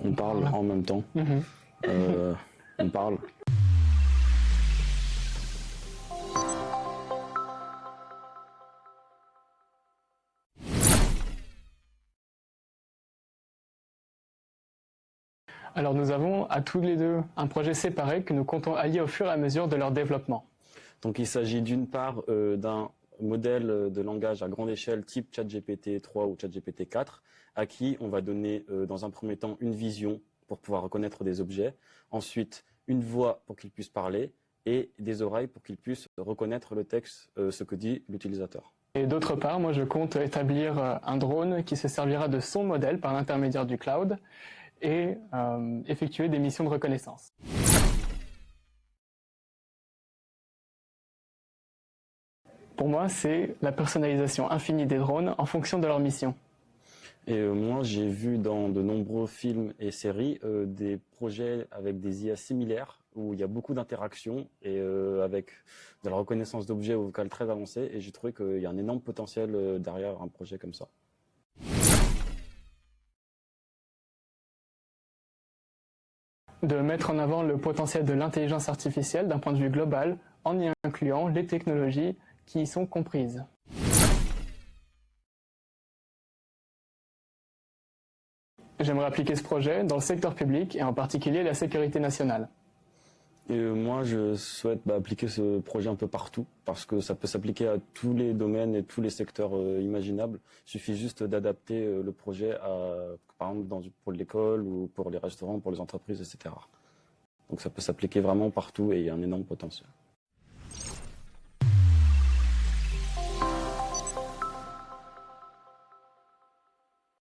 On parle en même temps. On parle. Alors nous avons à tous les deux un projet séparé que nous comptons allier au fur et à mesure de leur développement. Donc il s'agit d'une part d'un modèle de langage à grande échelle type ChatGPT 3 ou ChatGPT 4 à qui on va donner dans un premier temps une vision pour pouvoir reconnaître des objets, ensuite une voix pour qu'il puisse parler et des oreilles pour qu'il puisse reconnaître le texte, ce que dit l'utilisateur. Et d'autre part, moi je compte établir un drone qui se servira de son modèle par l'intermédiaire du cloud et effectuer des missions de reconnaissance. Pour moi, c'est la personnalisation infinie des drones en fonction de leur mission. Et moi, j'ai vu dans de nombreux films et séries des projets avec des IA similaires où il y a beaucoup d'interactions et avec de la reconnaissance d'objets au vocal très avancé. Et j'ai trouvé qu'il y a un énorme potentiel derrière un projet comme ça. De mettre en avant le potentiel de l'intelligence artificielle d'un point de vue global en y incluant les technologies qui y sont comprises. J'aimerais appliquer ce projet dans le secteur public et en particulier la sécurité nationale. Et moi, je souhaite appliquer ce projet un peu partout parce que ça peut s'appliquer à tous les domaines et tous les secteurs imaginables. Il suffit juste d'adapter le projet par exemple pour l'école ou pour les restaurants, pour les entreprises, etc. Donc ça peut s'appliquer vraiment partout et il y a un énorme potentiel.